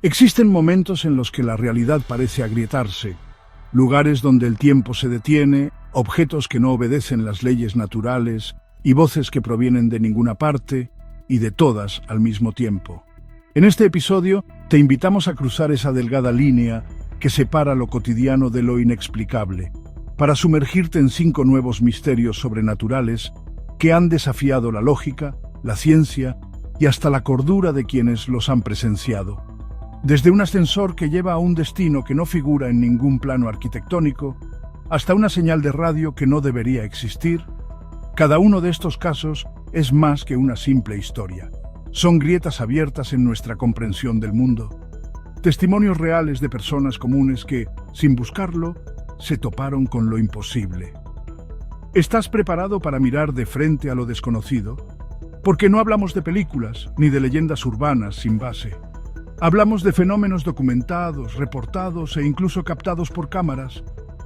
Existen momentos en los que la realidad parece agrietarse, lugares donde el tiempo se detiene, objetos que no obedecen las leyes naturales y voces que provienen de ninguna parte y de todas al mismo tiempo. En este episodio te invitamos a cruzar esa delgada línea que separa lo cotidiano de lo inexplicable, para sumergirte en 5 nuevos misterios sobrenaturales que han desafiado la lógica, la ciencia y hasta la cordura de quienes los han presenciado. Desde un ascensor que lleva a un destino que no figura en ningún plano arquitectónico, hasta una señal de radio que no debería existir, cada uno de estos casos es más que una simple historia. Son grietas abiertas en nuestra comprensión del mundo. Testimonios reales de personas comunes que, sin buscarlo, se toparon con lo imposible. ¿Estás preparado para mirar de frente a lo desconocido? Porque no hablamos de películas ni de leyendas urbanas sin base. Hablamos de fenómenos documentados, reportados e incluso captados por cámaras,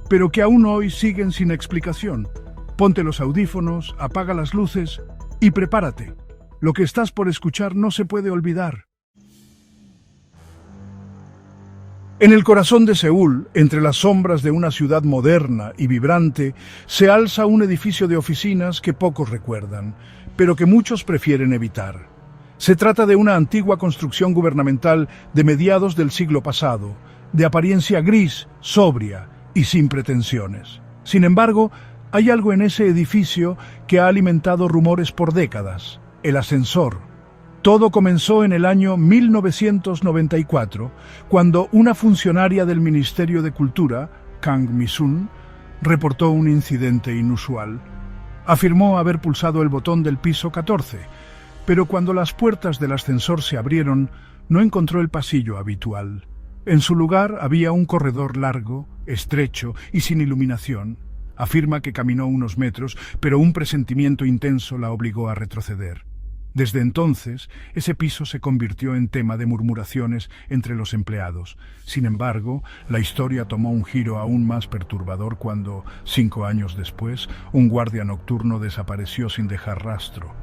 pero que aún hoy siguen sin explicación. Ponte los audífonos, apaga las luces y prepárate. Lo que estás por escuchar no se puede olvidar. En el corazón de Seúl, entre las sombras de una ciudad moderna y vibrante, se alza un edificio de oficinas que pocos recuerdan, pero que muchos prefieren evitar. Se trata de una antigua construcción gubernamental de mediados del siglo pasado, de apariencia gris, sobria y sin pretensiones. Sin embargo, hay algo en ese edificio que ha alimentado rumores por décadas: el ascensor. Todo comenzó en el año 1994, cuando una funcionaria del Ministerio de Cultura, Kang Mi-sun, reportó un incidente inusual. Afirmó haber pulsado el botón del piso 14, pero cuando las puertas del ascensor se abrieron, no encontró el pasillo habitual. En su lugar había un corredor largo, estrecho y sin iluminación. Afirma que caminó unos metros, pero un presentimiento intenso la obligó a retroceder. Desde entonces, ese piso se convirtió en tema de murmuraciones entre los empleados. Sin embargo, la historia tomó un giro aún más perturbador cuando, 5 años después, un guardia nocturno desapareció sin dejar rastro.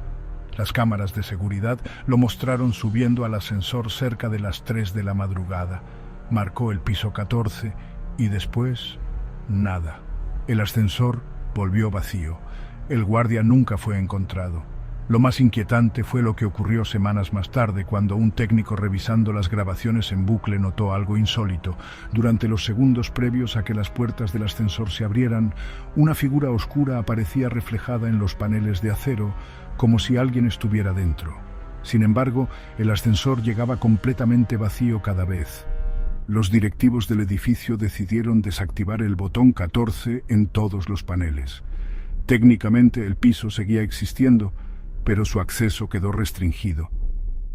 Las cámaras de seguridad lo mostraron subiendo al ascensor cerca de las 3 de la madrugada. Marcó el piso 14 y después, nada. El ascensor volvió vacío. El guardia nunca fue encontrado. Lo más inquietante fue lo que ocurrió semanas más tarde, cuando un técnico revisando las grabaciones en bucle notó algo insólito. Durante los segundos previos a que las puertas del ascensor se abrieran, una figura oscura aparecía reflejada en los paneles de acero, como si alguien estuviera dentro. Sin embargo, el ascensor llegaba completamente vacío cada vez. Los directivos del edificio decidieron desactivar el botón 14 en todos los paneles. Técnicamente el piso seguía existiendo, pero su acceso quedó restringido.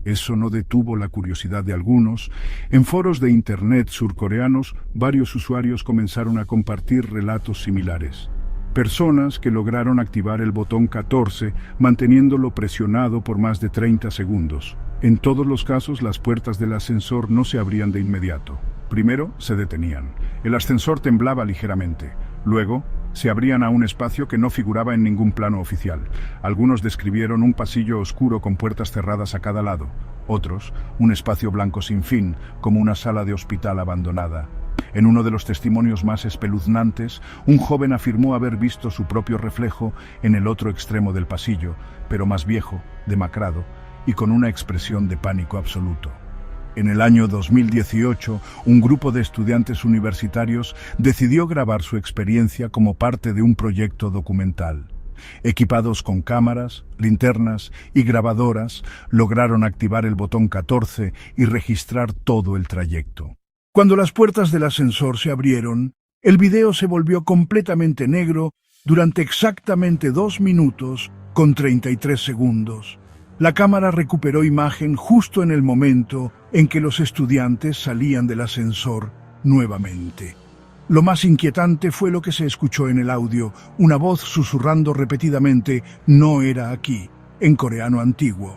Eso no detuvo la curiosidad de algunos. En foros de internet surcoreanos, varios usuarios comenzaron a compartir relatos similares. Personas que lograron activar el botón 14 manteniéndolo presionado por más de 30 segundos. En todos los casos, las puertas del ascensor no se abrían de inmediato. Primero, se detenían. El ascensor temblaba ligeramente. Luego, se abrían a un espacio que no figuraba en ningún plano oficial. Algunos describieron un pasillo oscuro con puertas cerradas a cada lado. Otros, un espacio blanco sin fin, como una sala de hospital abandonada. En uno de los testimonios más espeluznantes, un joven afirmó haber visto su propio reflejo en el otro extremo del pasillo, pero más viejo, demacrado, y con una expresión de pánico absoluto. En el año 2018, un grupo de estudiantes universitarios decidió grabar su experiencia como parte de un proyecto documental. Equipados con cámaras, linternas y grabadoras, lograron activar el botón 14 y registrar todo el trayecto. Cuando las puertas del ascensor se abrieron, el video se volvió completamente negro durante exactamente 2 minutos con 33 segundos. La cámara recuperó imagen justo en el momento en que los estudiantes salían del ascensor nuevamente. Lo más inquietante fue lo que se escuchó en el audio, una voz susurrando repetidamente: "No era aquí", en coreano antiguo.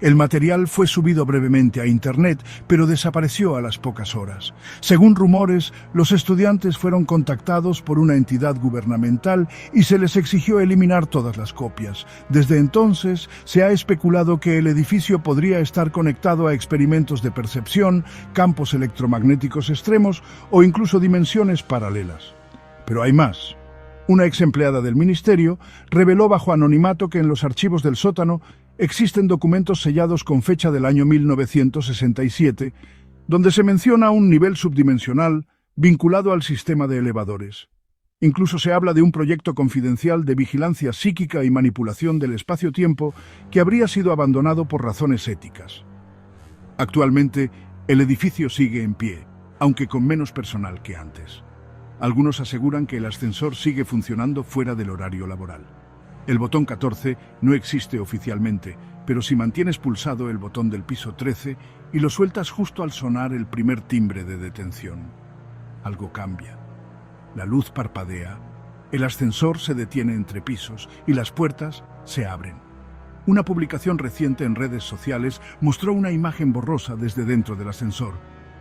El material fue subido brevemente a Internet, pero desapareció a las pocas horas. Según rumores, los estudiantes fueron contactados por una entidad gubernamental y se les exigió eliminar todas las copias. Desde entonces, se ha especulado que el edificio podría estar conectado a experimentos de percepción, campos electromagnéticos extremos o incluso dimensiones paralelas. Pero hay más. Una ex empleada del ministerio reveló bajo anonimato que en los archivos del sótano existen documentos sellados con fecha del año 1967, donde se menciona un nivel subdimensional vinculado al sistema de elevadores. Incluso se habla de un proyecto confidencial de vigilancia psíquica y manipulación del espacio-tiempo que habría sido abandonado por razones éticas. Actualmente, el edificio sigue en pie, aunque con menos personal que antes. Algunos aseguran que el ascensor sigue funcionando fuera del horario laboral. El botón 14 no existe oficialmente, pero si mantienes pulsado el botón del piso 13 y lo sueltas justo al sonar el primer timbre de detención, algo cambia. La luz parpadea, el ascensor se detiene entre pisos y las puertas se abren. Una publicación reciente en redes sociales mostró una imagen borrosa desde dentro del ascensor.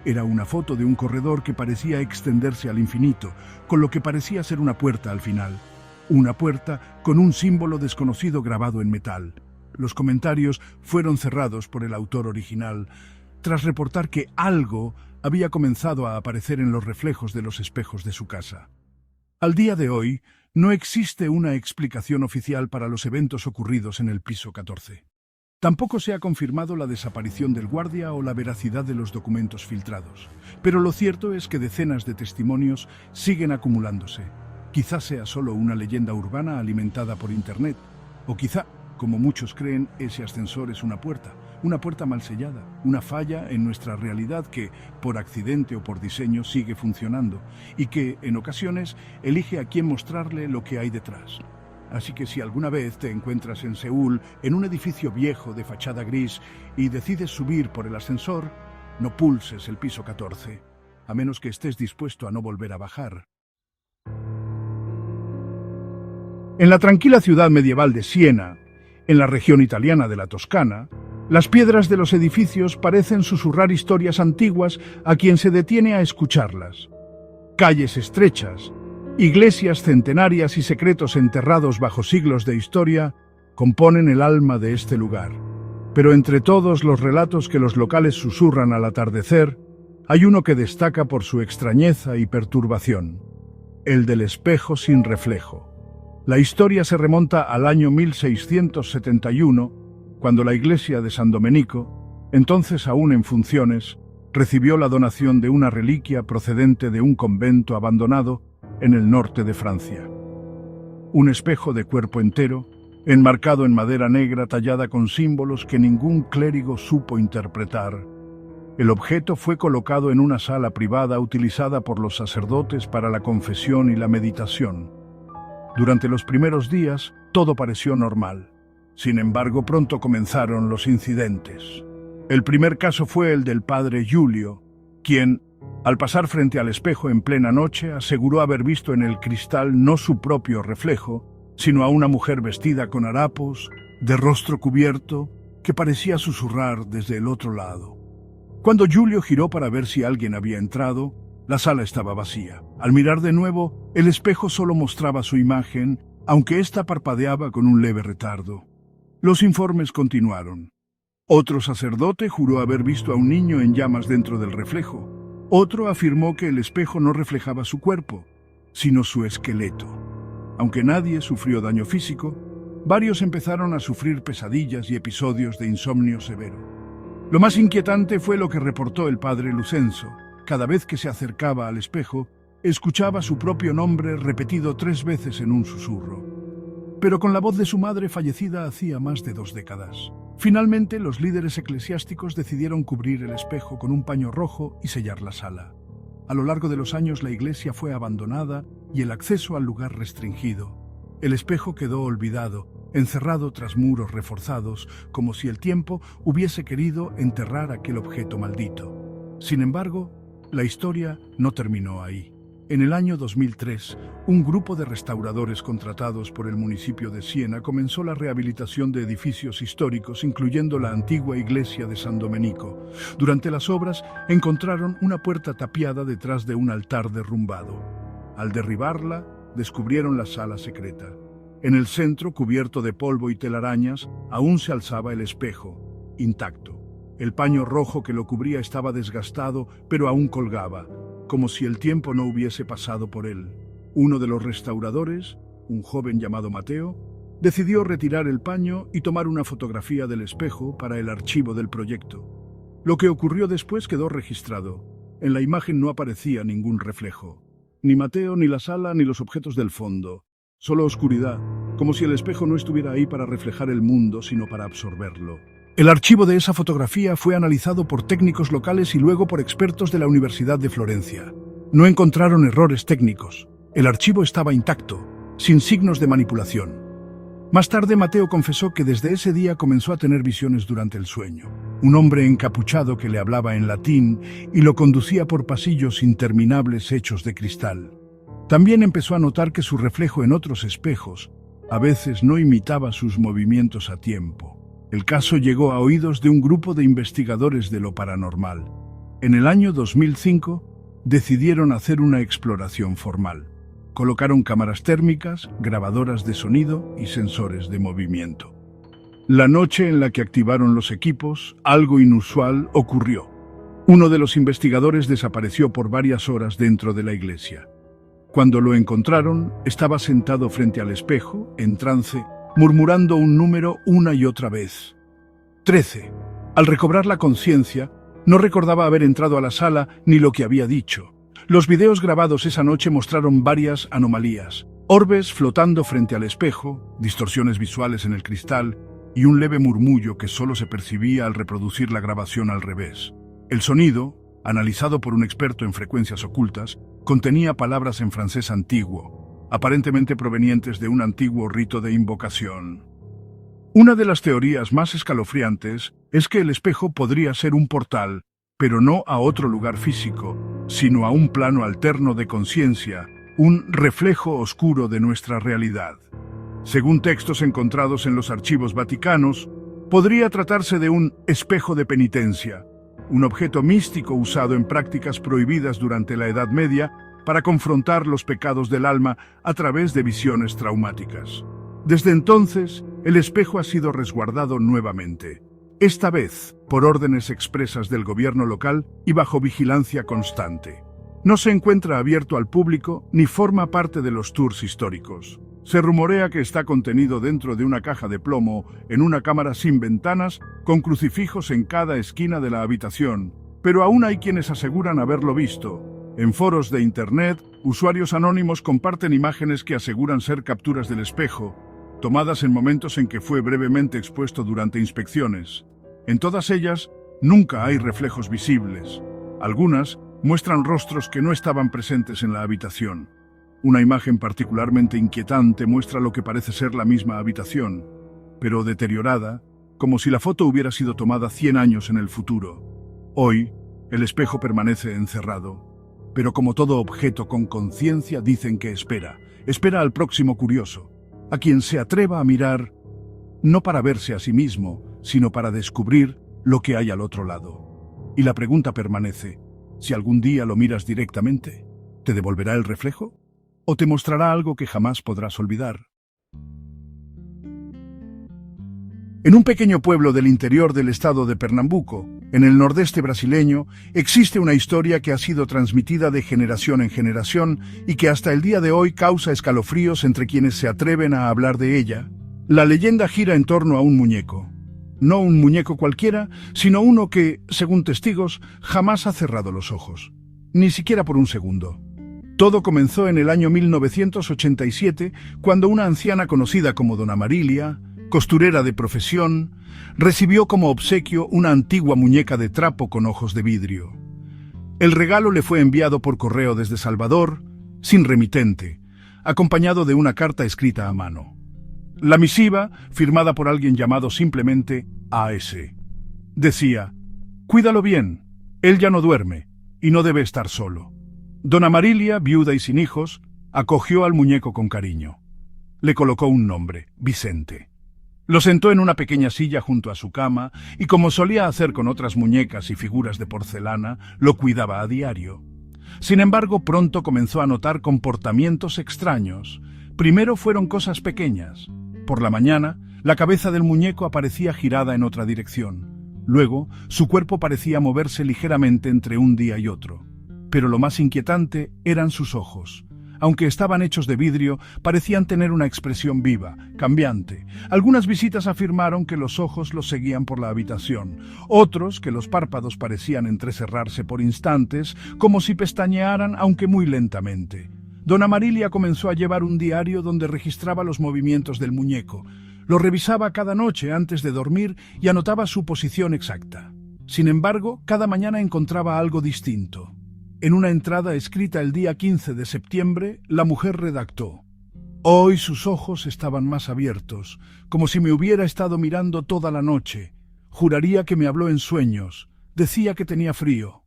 Era una foto de un corredor que parecía extenderse al infinito, con lo que parecía ser una puerta al final. Una puerta con un símbolo desconocido grabado en metal. Los comentarios fueron cerrados por el autor original, tras reportar que algo había comenzado a aparecer en los reflejos de los espejos de su casa. Al día de hoy, no existe una explicación oficial para los eventos ocurridos en el piso 14. Tampoco se ha confirmado la desaparición del guardia o la veracidad de los documentos filtrados, pero lo cierto es que decenas de testimonios siguen acumulándose. Quizá sea solo una leyenda urbana alimentada por Internet, o quizá, como muchos creen, ese ascensor es una puerta mal sellada, una falla en nuestra realidad que, por accidente o por diseño, sigue funcionando y que, en ocasiones, elige a quién mostrarle lo que hay detrás. Así que si alguna vez te encuentras en Seúl, en un edificio viejo de fachada gris, y decides subir por el ascensor, no pulses el piso 14, a menos que estés dispuesto a no volver a bajar. En la tranquila ciudad medieval de Siena, en la región italiana de la Toscana, las piedras de los edificios parecen susurrar historias antiguas a quien se detiene a escucharlas. Calles estrechas, iglesias centenarias y secretos enterrados bajo siglos de historia componen el alma de este lugar. Pero entre todos los relatos que los locales susurran al atardecer, hay uno que destaca por su extrañeza y perturbación: el del espejo sin reflejo. La historia se remonta al año 1671, cuando la iglesia de San Domenico, entonces aún en funciones, recibió la donación de una reliquia procedente de un convento abandonado en el norte de Francia. Un espejo de cuerpo entero, enmarcado en madera negra tallada con símbolos que ningún clérigo supo interpretar. El objeto fue colocado en una sala privada utilizada por los sacerdotes para la confesión y la meditación. Durante los primeros días, todo pareció normal. Sin embargo, pronto comenzaron los incidentes. El primer caso fue el del padre Giulio, quien, al pasar frente al espejo en plena noche, aseguró haber visto en el cristal no su propio reflejo, sino a una mujer vestida con harapos, de rostro cubierto, que parecía susurrar desde el otro lado. Cuando Giulio giró para ver si alguien había entrado, la sala estaba vacía. Al mirar de nuevo, el espejo solo mostraba su imagen, aunque ésta parpadeaba con un leve retardo. Los informes continuaron. Otro sacerdote juró haber visto a un niño en llamas dentro del reflejo. Otro afirmó que el espejo no reflejaba su cuerpo, sino su esqueleto. Aunque nadie sufrió daño físico, varios empezaron a sufrir pesadillas y episodios de insomnio severo. Lo más inquietante fue lo que reportó el padre Lucenzo. Cada vez que se acercaba al espejo, escuchaba su propio nombre repetido 3 veces en un susurro, pero con la voz de su madre fallecida hacía más de 2 décadas. Finalmente, los líderes eclesiásticos decidieron cubrir el espejo con un paño rojo y sellar la sala. A lo largo de los años, la iglesia fue abandonada y el acceso al lugar restringido. El espejo quedó olvidado, encerrado tras muros reforzados, como si el tiempo hubiese querido enterrar aquel objeto maldito. Sin embargo, la historia no terminó ahí. En el año 2003, un grupo de restauradores contratados por el municipio de Siena comenzó la rehabilitación de edificios históricos, incluyendo la antigua iglesia de San Domenico. Durante las obras, encontraron una puerta tapiada detrás de un altar derrumbado. Al derribarla, descubrieron la sala secreta. En el centro, cubierto de polvo y telarañas, aún se alzaba el espejo, intacto. El paño rojo que lo cubría estaba desgastado, pero aún colgaba, como si el tiempo no hubiese pasado por él. Uno de los restauradores, un joven llamado Mateo, decidió retirar el paño y tomar una fotografía del espejo para el archivo del proyecto. Lo que ocurrió después quedó registrado. En la imagen no aparecía ningún reflejo. Ni Mateo, ni la sala, ni los objetos del fondo. Solo oscuridad, como si el espejo no estuviera ahí para reflejar el mundo, sino para absorberlo. El archivo de esa fotografía fue analizado por técnicos locales y luego por expertos de la Universidad de Florencia. No encontraron errores técnicos. El archivo estaba intacto, sin signos de manipulación. Más tarde, Mateo confesó que desde ese día comenzó a tener visiones durante el sueño. Un hombre encapuchado que le hablaba en latín y lo conducía por pasillos interminables hechos de cristal. También empezó a notar que su reflejo en otros espejos a veces no imitaba sus movimientos a tiempo. El caso llegó a oídos de un grupo de investigadores de lo paranormal. En el año 2005, decidieron hacer una exploración formal. Colocaron cámaras térmicas, grabadoras de sonido y sensores de movimiento. La noche en la que activaron los equipos, algo inusual ocurrió. Uno de los investigadores desapareció por varias horas dentro de la iglesia. Cuando lo encontraron, estaba sentado frente al espejo, en trance, murmurando un número una y otra vez. 13. Al recobrar la conciencia, no recordaba haber entrado a la sala ni lo que había dicho. Los videos grabados esa noche mostraron varias anomalías. Orbes flotando frente al espejo, distorsiones visuales en el cristal y un leve murmullo que solo se percibía al reproducir la grabación al revés. El sonido, analizado por un experto en frecuencias ocultas, contenía palabras en francés antiguo, aparentemente provenientes de un antiguo rito de invocación. Una de las teorías más escalofriantes es que el espejo podría ser un portal, pero no a otro lugar físico, sino a un plano alterno de conciencia, un reflejo oscuro de nuestra realidad. Según textos encontrados en los archivos vaticanos, podría tratarse de un espejo de penitencia, un objeto místico usado en prácticas prohibidas durante la Edad Media para confrontar los pecados del alma a través de visiones traumáticas. Desde entonces, el espejo ha sido resguardado nuevamente, esta vez por órdenes expresas del gobierno local y bajo vigilancia constante. No se encuentra abierto al público ni forma parte de los tours históricos. Se rumorea que está contenido dentro de una caja de plomo en una cámara sin ventanas, con crucifijos en cada esquina de la habitación, pero aún hay quienes aseguran haberlo visto. En foros de Internet, usuarios anónimos comparten imágenes que aseguran ser capturas del espejo, tomadas en momentos en que fue brevemente expuesto durante inspecciones. En todas ellas, nunca hay reflejos visibles. Algunas muestran rostros que no estaban presentes en la habitación. Una imagen particularmente inquietante muestra lo que parece ser la misma habitación, pero deteriorada, como si la foto hubiera sido tomada 100 años en el futuro. Hoy, el espejo permanece encerrado, pero como todo objeto con conciencia dicen que espera al próximo curioso, a quien se atreva a mirar, no para verse a sí mismo, sino para descubrir lo que hay al otro lado. Y la pregunta permanece, si algún día lo miras directamente, ¿te devolverá el reflejo? ¿O te mostrará algo que jamás podrás olvidar? En un pequeño pueblo del interior del estado de Pernambuco, en el nordeste brasileño, existe una historia que ha sido transmitida de generación en generación y que hasta el día de hoy causa escalofríos entre quienes se atreven a hablar de ella. La leyenda gira en torno a un muñeco. No un muñeco cualquiera, sino uno que, según testigos, jamás ha cerrado los ojos. Ni siquiera por un segundo. Todo comenzó en el año 1987, cuando una anciana conocida como Dona Marilia, costurera de profesión, recibió como obsequio una antigua muñeca de trapo con ojos de vidrio. El regalo le fue enviado por correo desde Salvador, sin remitente, acompañado de una carta escrita a mano. La misiva, firmada por alguien llamado simplemente A.S., decía: «Cuídalo bien, él ya no duerme y no debe estar solo». Dona Marilia, viuda y sin hijos, acogió al muñeco con cariño. Le colocó un nombre, Vicente. Lo sentó en una pequeña silla junto a su cama y, como solía hacer con otras muñecas y figuras de porcelana, lo cuidaba a diario. Sin embargo, pronto comenzó a notar comportamientos extraños. Primero fueron cosas pequeñas. Por la mañana, la cabeza del muñeco aparecía girada en otra dirección. Luego, su cuerpo parecía moverse ligeramente entre un día y otro. Pero lo más inquietante eran sus ojos. Aunque estaban hechos de vidrio, parecían tener una expresión viva, cambiante. Algunas visitas afirmaron que los ojos los seguían por la habitación, otros que los párpados parecían entrecerrarse por instantes, como si pestañearan, aunque muy lentamente. Dona Marilia comenzó a llevar un diario donde registraba los movimientos del muñeco. Lo revisaba cada noche antes de dormir y anotaba su posición exacta. Sin embargo, cada mañana encontraba algo distinto. En una entrada escrita el día 15 de septiembre, la mujer redactó: «Hoy sus ojos estaban más abiertos, como si me hubiera estado mirando toda la noche. Juraría que me habló en sueños. Decía que tenía frío».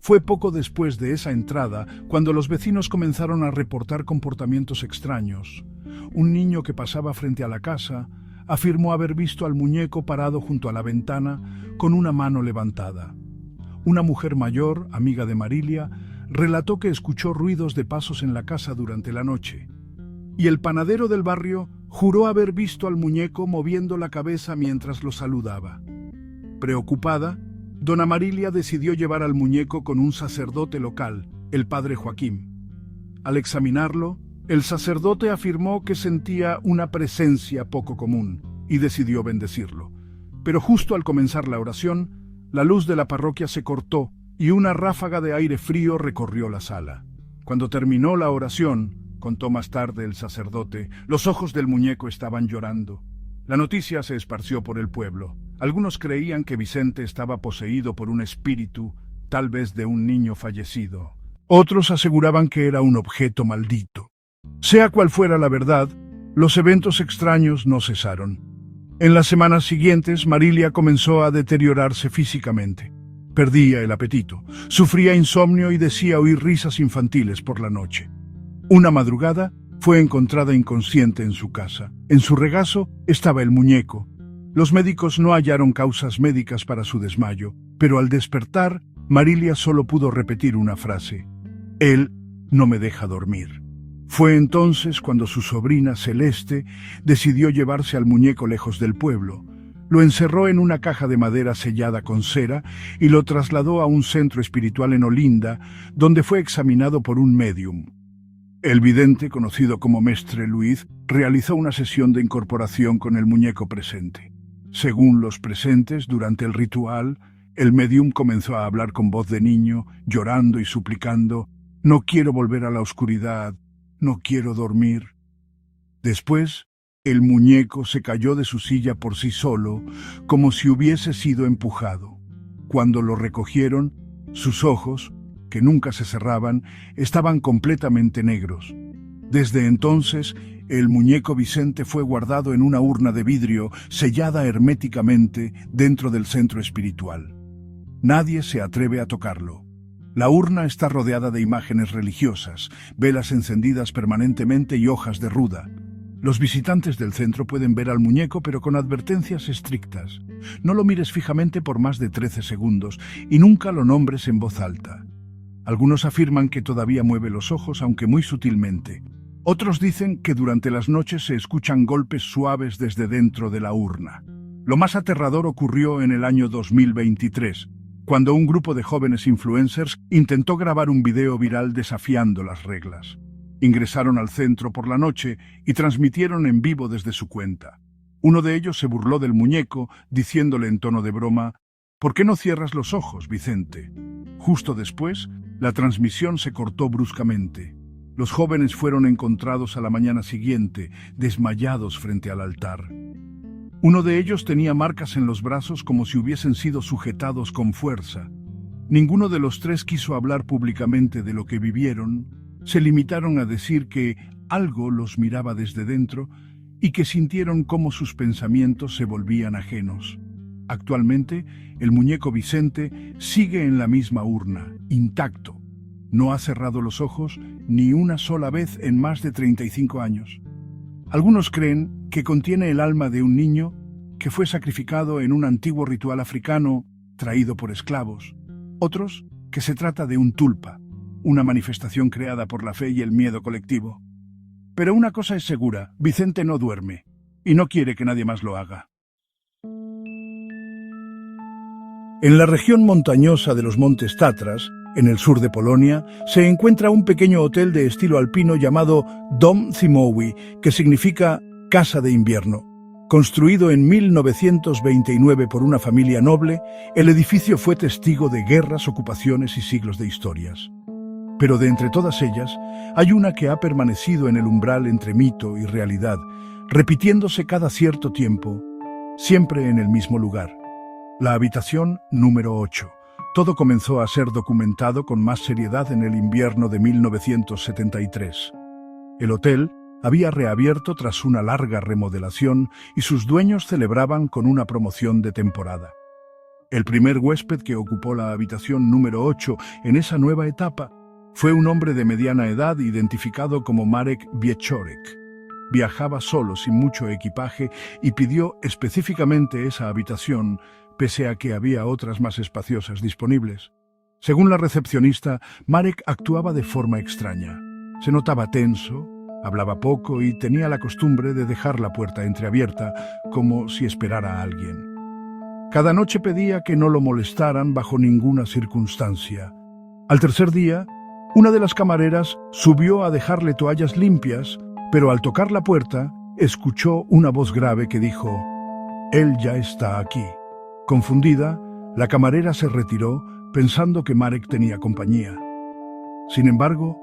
Fue poco después de esa entrada cuando los vecinos comenzaron a reportar comportamientos extraños. Un niño que pasaba frente a la casa afirmó haber visto al muñeco parado junto a la ventana con una mano levantada. Una mujer mayor, amiga de Marilia, relató que escuchó ruidos de pasos en la casa durante la noche. Y el panadero del barrio juró haber visto al muñeco moviendo la cabeza mientras lo saludaba. Preocupada, Dona Marilia decidió llevar al muñeco con un sacerdote local, el padre Joaquín. Al examinarlo, el sacerdote afirmó que sentía una presencia poco común y decidió bendecirlo. Pero justo al comenzar la oración, la luz de la parroquia se cortó y una ráfaga de aire frío recorrió la sala. Cuando terminó la oración, contó más tarde el sacerdote, los ojos del muñeco estaban llorando. La noticia se esparció por el pueblo. Algunos creían que Vicente estaba poseído por un espíritu, tal vez de un niño fallecido. Otros aseguraban que era un objeto maldito. Sea cual fuera la verdad, los eventos extraños no cesaron. En las semanas siguientes, Marilia comenzó a deteriorarse físicamente. Perdía el apetito, sufría insomnio y decía oír risas infantiles por la noche. Una madrugada, fue encontrada inconsciente en su casa. En su regazo estaba el muñeco. Los médicos no hallaron causas médicas para su desmayo, pero al despertar, Marilia solo pudo repetir una frase: «Él no me deja dormir». Fue entonces cuando su sobrina Celeste decidió llevarse al muñeco lejos del pueblo. Lo encerró en una caja de madera sellada con cera y lo trasladó a un centro espiritual en Olinda, donde fue examinado por un médium. El vidente, conocido como Mestre Luis, realizó una sesión de incorporación con el muñeco presente. Según los presentes, durante el ritual, el médium comenzó a hablar con voz de niño, llorando y suplicando: «No quiero volver a la oscuridad. No quiero dormir». Después, el muñeco se cayó de su silla por sí solo, como si hubiese sido empujado. Cuando lo recogieron, sus ojos, que nunca se cerraban, estaban completamente negros. Desde entonces, el muñeco Vicente fue guardado en una urna de vidrio sellada herméticamente dentro del centro espiritual. Nadie se atreve a tocarlo. La urna está rodeada de imágenes religiosas, velas encendidas permanentemente y hojas de ruda. Los visitantes del centro pueden ver al muñeco, pero con advertencias estrictas. No lo mires fijamente por más de 13 segundos y nunca lo nombres en voz alta. Algunos afirman que todavía mueve los ojos, aunque muy sutilmente. Otros dicen que durante las noches se escuchan golpes suaves desde dentro de la urna. Lo más aterrador ocurrió en el año 2023. Cuando un grupo de jóvenes influencers intentó grabar un video viral desafiando las reglas. Ingresaron al centro por la noche y transmitieron en vivo desde su cuenta. Uno de ellos se burló del muñeco, diciéndole en tono de broma: «¿Por qué no cierras los ojos, Vicente?». Justo después, la transmisión se cortó bruscamente. Los jóvenes fueron encontrados a la mañana siguiente, desmayados frente al altar. Uno de ellos tenía marcas en los brazos como si hubiesen sido sujetados con fuerza. Ninguno de los tres quiso hablar públicamente de lo que vivieron. Se limitaron a decir que algo los miraba desde dentro y que sintieron cómo sus pensamientos se volvían ajenos. Actualmente, el muñeco Vicente sigue en la misma urna, intacto. No ha cerrado los ojos ni una sola vez en más de 35 años. Algunos creen que contiene el alma de un niño que fue sacrificado en un antiguo ritual africano traído por esclavos. Otros que se trata de un tulpa, una manifestación creada por la fe y el miedo colectivo. Pero una cosa es segura, Vicente no duerme, y no quiere que nadie más lo haga. En la región montañosa de los Montes Tatras, en el sur de Polonia, se encuentra un pequeño hotel de estilo alpino llamado Dom Zimowy, que significa Casa de Invierno. Construido en 1929 por una familia noble, el edificio fue testigo de guerras, ocupaciones y siglos de historias. Pero de entre todas ellas, hay una que ha permanecido en el umbral entre mito y realidad, repitiéndose cada cierto tiempo, siempre en el mismo lugar. La habitación número 8. Todo comenzó a ser documentado con más seriedad en el invierno de 1973. El hotel había reabierto tras una larga remodelación y sus dueños celebraban con una promoción de temporada. El primer huésped que ocupó la habitación número 8 en esa nueva etapa fue un hombre de mediana edad identificado como Marek Wieczorek. Viajaba solo, sin mucho equipaje, y pidió específicamente esa habitación, pese a que había otras más espaciosas disponibles. Según la recepcionista, Marek actuaba de forma extraña. Se notaba tenso, hablaba poco y tenía la costumbre de dejar la puerta entreabierta, como si esperara a alguien. Cada noche pedía que no lo molestaran bajo ninguna circunstancia. Al tercer día, una de las camareras subió a dejarle toallas limpias, pero al tocar la puerta, escuchó una voz grave que dijo: «Él ya está aquí». Confundida, la camarera se retiró pensando que Marek tenía compañía. Sin embargo,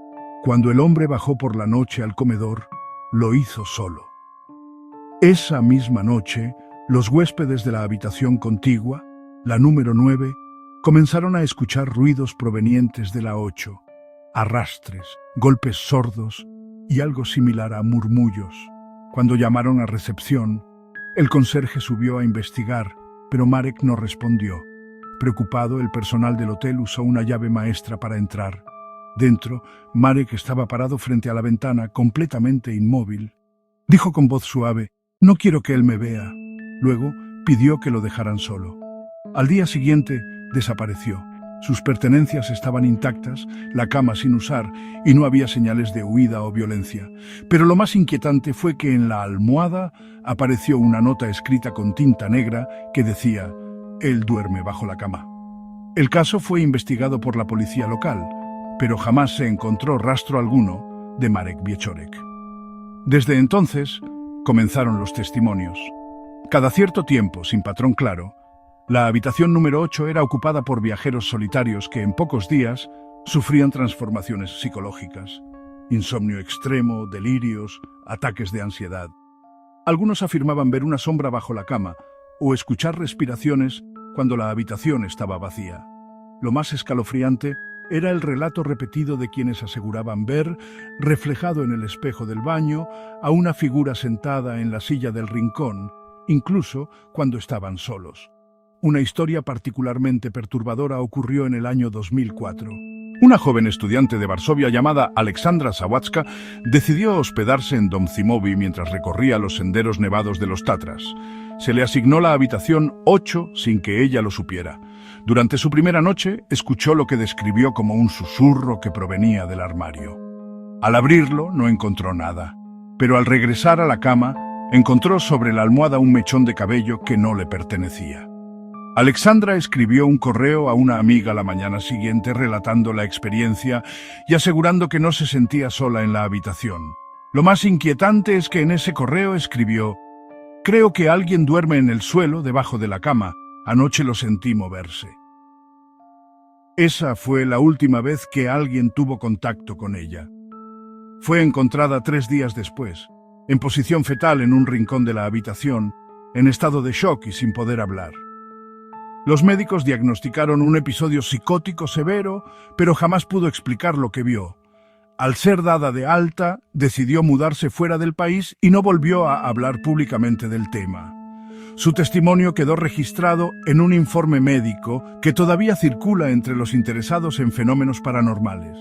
cuando el hombre bajó por la noche al comedor, lo hizo solo. Esa misma noche, los huéspedes de la habitación contigua, la número 9, comenzaron a escuchar ruidos provenientes de la 8, arrastres, golpes sordos y algo similar a murmullos. Cuando llamaron a recepción, el conserje subió a investigar, pero Marek no respondió. Preocupado, el personal del hotel usó una llave maestra para entrar. Dentro, Marek estaba parado frente a la ventana, completamente inmóvil. Dijo con voz suave: «No quiero que él me vea». Luego, pidió que lo dejaran solo. Al día siguiente, desapareció. Sus pertenencias estaban intactas, la cama sin usar, y no había señales de huida o violencia. Pero lo más inquietante fue que en la almohada apareció una nota escrita con tinta negra que decía: «Él duerme bajo la cama». El caso fue investigado por la policía local, pero jamás se encontró rastro alguno de Marek Wieczorek. Desde entonces, comenzaron los testimonios. Cada cierto tiempo, sin patrón claro, la habitación número 8 era ocupada por viajeros solitarios que en pocos días sufrían transformaciones psicológicas, insomnio extremo, delirios, ataques de ansiedad. Algunos afirmaban ver una sombra bajo la cama o escuchar respiraciones cuando la habitación estaba vacía. Lo más escalofriante era el relato repetido de quienes aseguraban ver, reflejado en el espejo del baño, a una figura sentada en la silla del rincón, incluso cuando estaban solos. Una historia particularmente perturbadora ocurrió en el año 2004. Una joven estudiante de Varsovia llamada Aleksandra Sawacka decidió hospedarse en Dom Zimowy mientras recorría los senderos nevados de los Tatras. Se le asignó la habitación 8 sin que ella lo supiera. Durante su primera noche, escuchó lo que describió como un susurro que provenía del armario. Al abrirlo, no encontró nada, pero al regresar a la cama, encontró sobre la almohada un mechón de cabello que no le pertenecía. Aleksandra escribió un correo a una amiga la mañana siguiente relatando la experiencia y asegurando que no se sentía sola en la habitación. Lo más inquietante es que en ese correo escribió: «Creo que alguien duerme en el suelo debajo de la cama. Anoche lo sentí moverse». Esa fue la última vez que alguien tuvo contacto con ella. Fue encontrada 3 días después, en posición fetal en un rincón de la habitación, en estado de shock y sin poder hablar. Los médicos diagnosticaron un episodio psicótico severo, pero jamás pudo explicar lo que vio. Al ser dada de alta, decidió mudarse fuera del país y no volvió a hablar públicamente del tema. Su testimonio quedó registrado en un informe médico que todavía circula entre los interesados en fenómenos paranormales.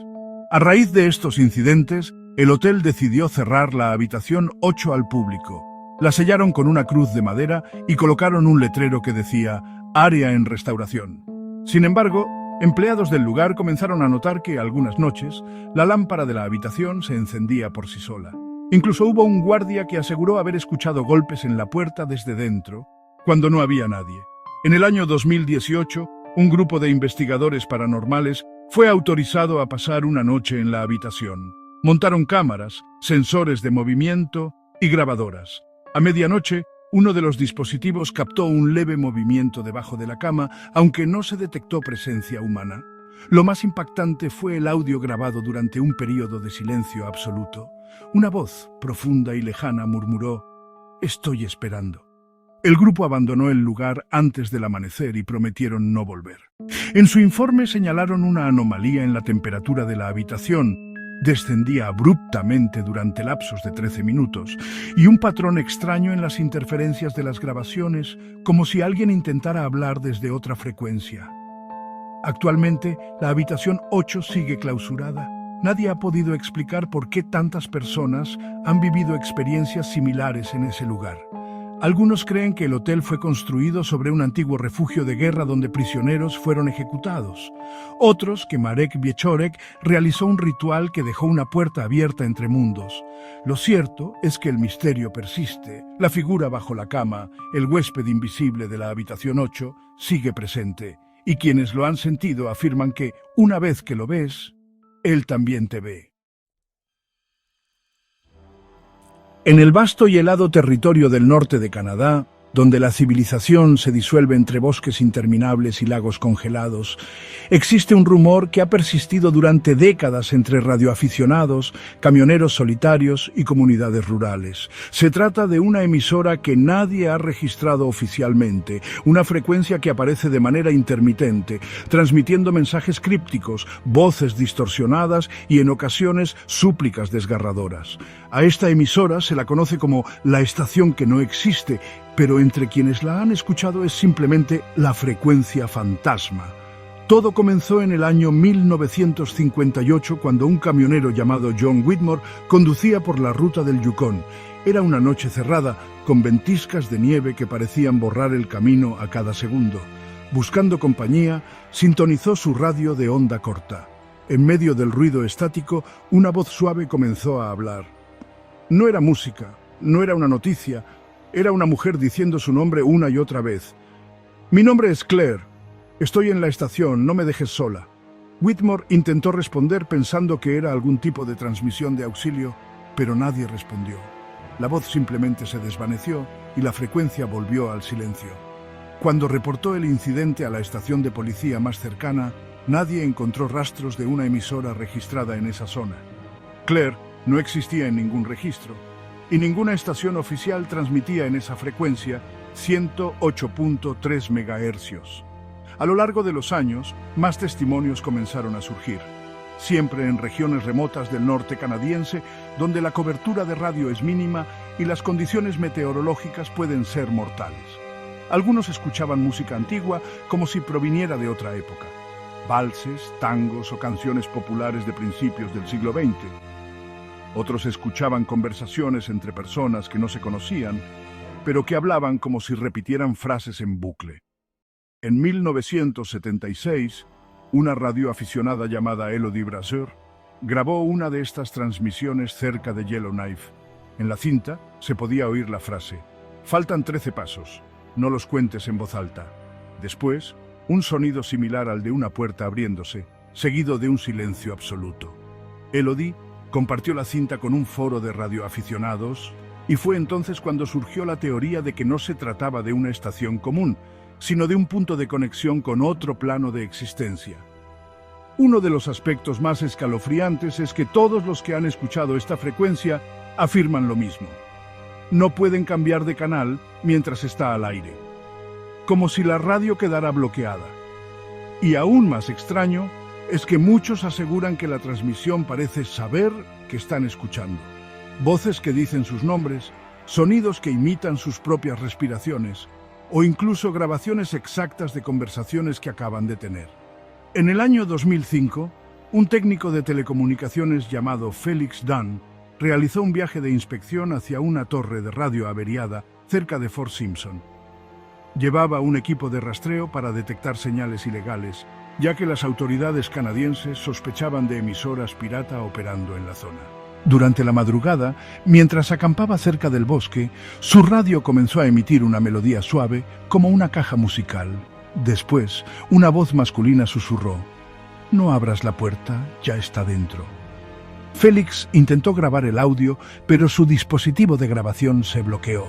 A raíz de estos incidentes, el hotel decidió cerrar la habitación 8 al público. La sellaron con una cruz de madera y colocaron un letrero que decía «Área en restauración». Sin embargo, empleados del lugar comenzaron a notar que, algunas noches, la lámpara de la habitación se encendía por sí sola. Incluso hubo un guardia que aseguró haber escuchado golpes en la puerta desde dentro, cuando no había nadie. En el año 2018, un grupo de investigadores paranormales fue autorizado a pasar una noche en la habitación. Montaron cámaras, sensores de movimiento y grabadoras. A medianoche, uno de los dispositivos captó un leve movimiento debajo de la cama, aunque no se detectó presencia humana. Lo más impactante fue el audio grabado durante un período de silencio absoluto. Una voz, profunda y lejana, murmuró: «Estoy esperando». El grupo abandonó el lugar antes del amanecer y prometieron no volver. En su informe señalaron una anomalía en la temperatura de la habitación. Descendía abruptamente durante lapsos de 13 minutos, y un patrón extraño en las interferencias de las grabaciones, como si alguien intentara hablar desde otra frecuencia. Actualmente, la habitación 8 sigue clausurada. Nadie ha podido explicar por qué tantas personas han vivido experiencias similares en ese lugar. Algunos creen que el hotel fue construido sobre un antiguo refugio de guerra donde prisioneros fueron ejecutados. Otros que Marek Wieczorek realizó un ritual que dejó una puerta abierta entre mundos. Lo cierto es que el misterio persiste. La figura bajo la cama, el huésped invisible de la habitación 8, sigue presente. Y quienes lo han sentido afirman que, una vez que lo ves, él también te ve. En el vasto y helado territorio del norte de Canadá, donde la civilización se disuelve entre bosques interminables y lagos congelados, existe un rumor que ha persistido durante décadas entre radioaficionados, camioneros solitarios y comunidades rurales. Se trata de una emisora que nadie ha registrado oficialmente, una frecuencia que aparece de manera intermitente, transmitiendo mensajes crípticos, voces distorsionadas y en ocasiones súplicas desgarradoras. A esta emisora se la conoce como la estación que no existe, pero entre quienes la han escuchado es simplemente la frecuencia fantasma. Todo comenzó en el año 1958 cuando un camionero llamado John Whitmore conducía por la ruta del Yukon. Era una noche cerrada, con ventiscas de nieve que parecían borrar el camino a cada segundo. Buscando compañía, sintonizó su radio de onda corta. En medio del ruido estático, una voz suave comenzó a hablar. No era música, no era una noticia, era una mujer diciendo su nombre una y otra vez. «Mi nombre es Claire. Estoy en la estación, no me dejes sola». Whitmore intentó responder pensando que era algún tipo de transmisión de auxilio, pero nadie respondió. La voz simplemente se desvaneció y la frecuencia volvió al silencio. Cuando reportó el incidente a la estación de policía más cercana, nadie encontró rastros de una emisora registrada en esa zona. Claire no existía en ningún registro, y ninguna estación oficial transmitía en esa frecuencia 108.3 MHz. A lo largo de los años, más testimonios comenzaron a surgir, siempre en regiones remotas del norte canadiense, donde la cobertura de radio es mínima y las condiciones meteorológicas pueden ser mortales. Algunos escuchaban música antigua como si proviniera de otra época, valses, tangos o canciones populares de principios del siglo XX. Otros escuchaban conversaciones entre personas que no se conocían, pero que hablaban como si repitieran frases en bucle. En 1976, una radioaficionada llamada Elodie Brasseur grabó una de estas transmisiones cerca de Yellowknife. En la cinta se podía oír la frase: «Faltan 13 pasos, no los cuentes en voz alta». Después, un sonido similar al de una puerta abriéndose, seguido de un silencio absoluto. Elodie compartió la cinta con un foro de radioaficionados y fue entonces cuando surgió la teoría de que no se trataba de una estación común, sino de un punto de conexión con otro plano de existencia. Uno de los aspectos más escalofriantes es que todos los que han escuchado esta frecuencia afirman lo mismo. No pueden cambiar de canal mientras está al aire, como si la radio quedara bloqueada. Y aún más extraño es que muchos aseguran que la transmisión parece saber que están escuchando. Voces que dicen sus nombres, sonidos que imitan sus propias respiraciones, o incluso grabaciones exactas de conversaciones que acaban de tener. En el año 2005, Un técnico de telecomunicaciones llamado Felix Dunn realizó un viaje de inspección hacia una torre de radio averiada cerca de Fort Simpson. Llevaba un equipo de rastreo para detectar señales ilegales, ya que las autoridades canadienses sospechaban de emisoras pirata operando en la zona. Durante la madrugada, mientras acampaba cerca del bosque, su radio comenzó a emitir una melodía suave como una caja musical. Después, una voz masculina susurró: «No abras la puerta, ya está dentro». Félix intentó grabar el audio, pero su dispositivo de grabación se bloqueó.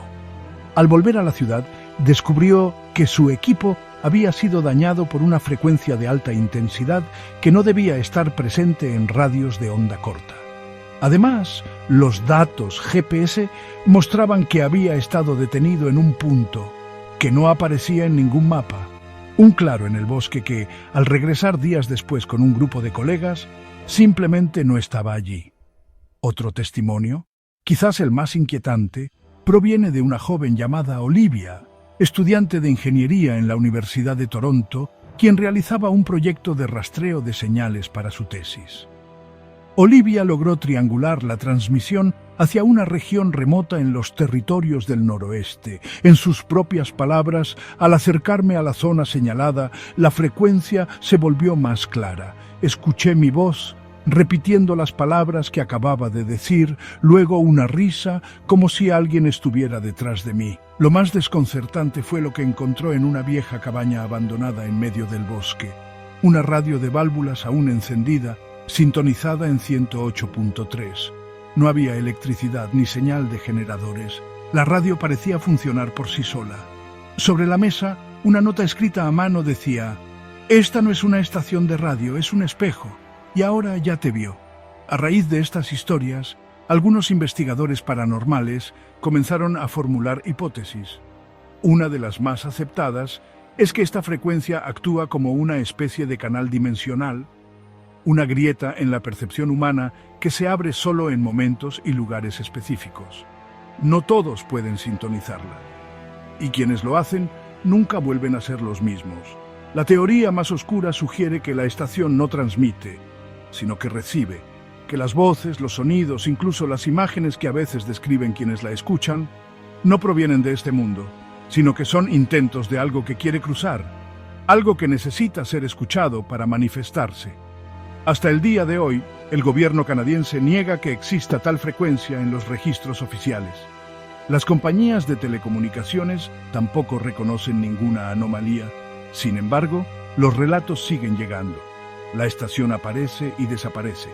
Al volver a la ciudad, descubrió que su equipo había sido dañado por una frecuencia de alta intensidad que no debía estar presente en radios de onda corta. Además, los datos GPS mostraban que había estado detenido en un punto que no aparecía en ningún mapa. Un claro en el bosque que, al regresar días después con un grupo de colegas, simplemente no estaba allí. Otro testimonio, quizás el más inquietante, proviene de una joven llamada Olivia, estudiante de ingeniería en la Universidad de Toronto, quien realizaba un proyecto de rastreo de señales para su tesis. Olivia logró triangular la transmisión hacia una región remota en los territorios del noroeste. En sus propias palabras, al acercarme a la zona señalada, la frecuencia se volvió más clara. Escuché mi voz repitiendo las palabras que acababa de decir, luego una risa, como si alguien estuviera detrás de mí. Lo más desconcertante fue lo que encontró en una vieja cabaña abandonada en medio del bosque. Una radio de válvulas aún encendida, sintonizada en 108.3. No había electricidad ni señal de generadores. La radio parecía funcionar por sí sola. Sobre la mesa, una nota escrita a mano decía: «Esta no es una estación de radio, es un espejo. Y ahora ya te vio». A raíz de estas historias, algunos investigadores paranormales comenzaron a formular hipótesis. Una de las más aceptadas es que esta frecuencia actúa como una especie de canal dimensional, una grieta en la percepción humana que se abre solo en momentos y lugares específicos. No todos pueden sintonizarla, y quienes lo hacen nunca vuelven a ser los mismos. La teoría más oscura sugiere que la estación no transmite, sino que recibe, que las voces, los sonidos, incluso las imágenes que a veces describen quienes la escuchan, no provienen de este mundo, sino que son intentos de algo que quiere cruzar, algo que necesita ser escuchado para manifestarse. Hasta el día de hoy, el gobierno canadiense niega que exista tal frecuencia en los registros oficiales. Las compañías de telecomunicaciones tampoco reconocen ninguna anomalía. Sin embargo, los relatos siguen llegando. La estación aparece y desaparece.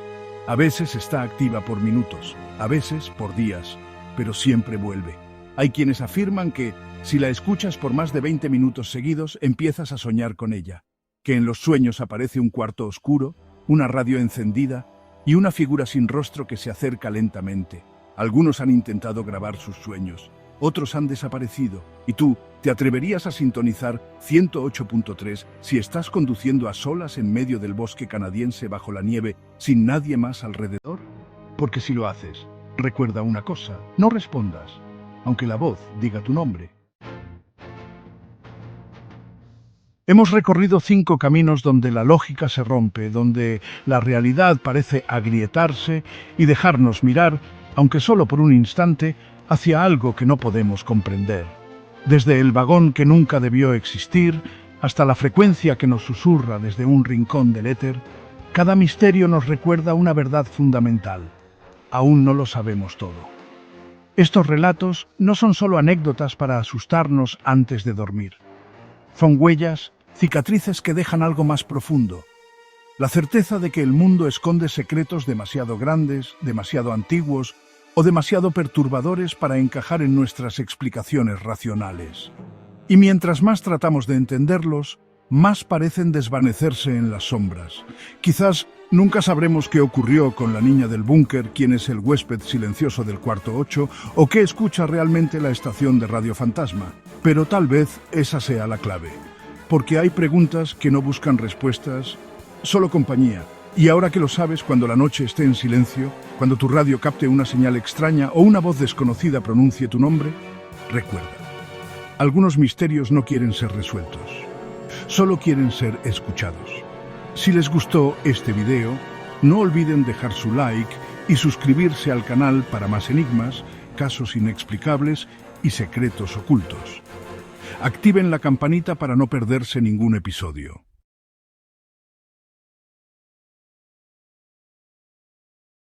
A veces está activa por minutos, a veces por días, pero siempre vuelve. Hay quienes afirman que, si la escuchas por más de 20 minutos seguidos, empiezas a soñar con ella, que en los sueños aparece un cuarto oscuro, una radio encendida y una figura sin rostro que se acerca lentamente. Algunos han intentado grabar sus sueños, otros han desaparecido. ¿Y tú, te atreverías a sintonizar 108.3 si estás conduciendo a solas en medio del bosque canadiense bajo la nieve, sin nadie más alrededor? Porque si lo haces, recuerda una cosa: no respondas, aunque la voz diga tu nombre. Hemos recorrido 5 caminos donde la lógica se rompe, donde la realidad parece agrietarse y dejarnos mirar, aunque solo por un instante, hacia algo que no podemos comprender. Desde el vagón que nunca debió existir, hasta la frecuencia que nos susurra desde un rincón del éter, cada misterio nos recuerda una verdad fundamental: aún no lo sabemos todo. Estos relatos no son solo anécdotas para asustarnos antes de dormir. Son huellas, cicatrices que dejan algo más profundo. La certeza de que el mundo esconde secretos demasiado grandes, demasiado antiguos o demasiado perturbadores para encajar en nuestras explicaciones racionales. Y mientras más tratamos de entenderlos, más parecen desvanecerse en las sombras. Quizás nunca sabremos qué ocurrió con la niña del búnker, quién es el huésped silencioso del cuarto 8 o qué escucha realmente la estación de Radio Fantasma, pero tal vez esa sea la clave. Porque hay preguntas que no buscan respuestas, solo compañía. Y ahora que lo sabes, cuando la noche esté en silencio, cuando tu radio capte una señal extraña o una voz desconocida pronuncie tu nombre, recuerda: algunos misterios no quieren ser resueltos, solo quieren ser escuchados. Si les gustó este video, No olviden dejar su like y suscribirse al canal para más enigmas, casos inexplicables y secretos ocultos. Activen la campanita para no perderse ningún episodio.